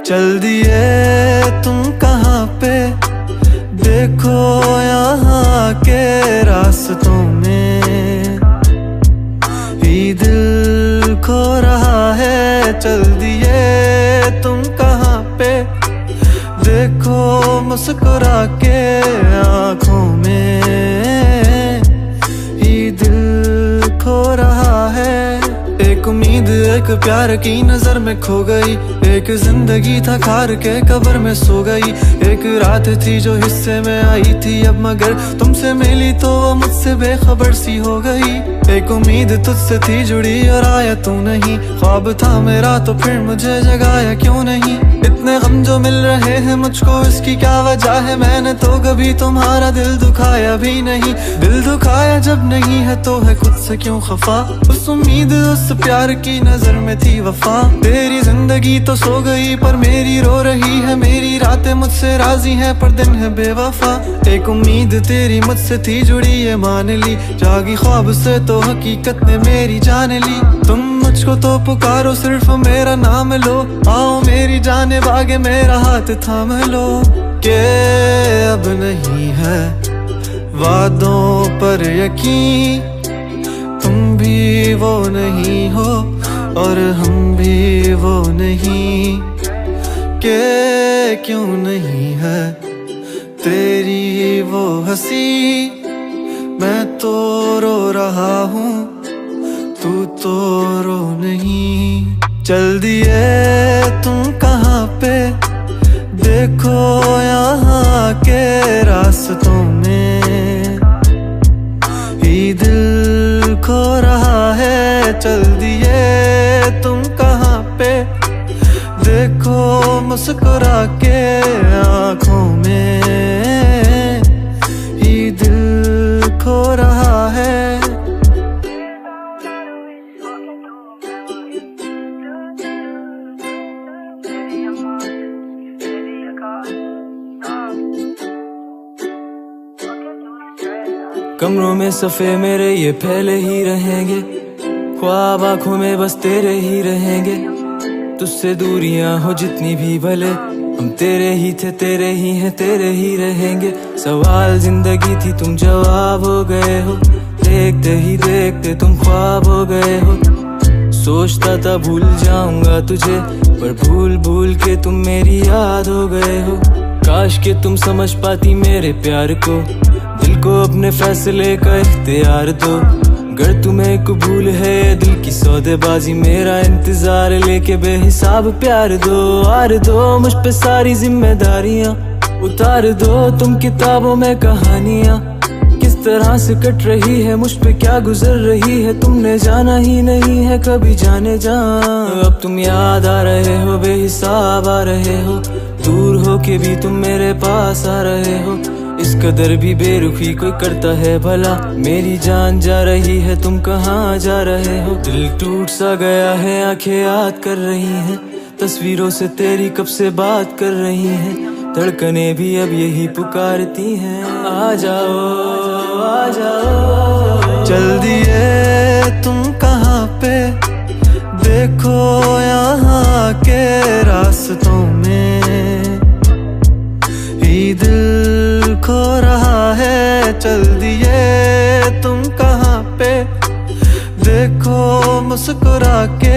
चल दिए तुम कहाँ पे, देखो यहाँ के रास्तों में ही दिल खो रहा है। चल दिए तुम कहाँ पे, देखो मुस्कुरा के आँखों में ही दिल खो रहा है। एक उम्मीद एक प्यार की नजर में खो गई, एक जिंदगी था खार के कब्र में सो गई। एक रात थी जो हिस्से में आई थी अब मगर तुमसे मिली तो वो मुझसे बेखबर सी हो गई। एक उम्मीद तुझसे थी जुड़ी और आया तू नहीं, ख्वाब था मेरा तो फिर मुझे जगाया क्यों नहीं। इतने गम जो मिल रहे हैं मुझको इसकी क्या वजह है, मैंने तो कभी तुम्हारा दिल दुखाया भी नहीं। दिल दुखाया जब नहीं है तो है खुद से क्यों खफा, उस उम्मीद उस प्यार की नजर में थी वफा। तेरी जिंदगी तो सो गई पर मेरी रो रही है, मेरी रातें मुझसे राजी हैं पर दिन है बेवफा। एक उम्मीद तेरी मुझसे थी जुड़ी ये मान ली, जागी ख्वाब से तो हकीकत ने मेरी जान ली। तुम मुझको तो पुकारो सिर्फ मेरा नाम लो, आओ मेरी जाने बागे मेरा हाथ थाम लो। के अब नहीं है वादों पर यकीन, तुम भी वो नहीं हो और हम भी वो नहीं। के क्यों नहीं है तेरी वो हंसी, मैं तो रो रहा हूँ तू तो रो नहीं। चल दिए तुम कहाँ पे, देखो यहाँ के रास्तों में ही दिल खो रहा है। चल दिए तुम कहाँ पे, देखो मुस्कुरा के आँखों में ही दिल खो रहा है। कमरों में सफ़े मेरे ये फैले ही रहेंगे, ख्वाब आँखों में बस तेरे ही रहेंगे। तुझसे दूरियां हो जितनी भी भले हम तेरे ही थे, तेरे ही हैं, तेरे ही रहेंगे। सवाल जिंदगी थी तुम जवाब हो गए हो, देखते ही देखते तुम ख्वाब हो गए हो। सोचता था भूल जाऊंगा तुझे पर भूल भूल के तुम मेरी याद हो गए हो। काश के तुम समझ पाती मेरे प्यार को, दिल को अपने फैसले का इख्तियार दो। अगर तुम्हें कबूल है दिल की सौदेबाजी, मेरा इंतजार लेके बेहिसाब प्यार दो। आर दो मुझ पे सारी जिम्मेदारियां, उतार दो तुम किताबों में कहानियां। किस तरह से कट रही है मुझ पे क्या गुजर रही है, तुमने जाना ही नहीं है कभी जाने जा। अब तुम याद आ रहे हो बेहिसाब आ रहे हो, दूर हो के भी तुम मेरे पास आ रहे हो। इस कदर भी बेरुखी कोई करता है भला, मेरी जान जा रही है तुम कहाँ जा रहे हो। दिल टूट सा गया है आंखें याद कर रही हैं, तस्वीरों से तेरी कब से बात कर रही हैं। धड़कनें भी अब यही पुकारती हैं, आ जाओ आ जाओ। चल दिए तुम कहाँ पे, देखो यहाँ के रास्तों में ही दिल खो रहा है। चल दिए तुम कहाँ पे, देखो मुस्कुरा के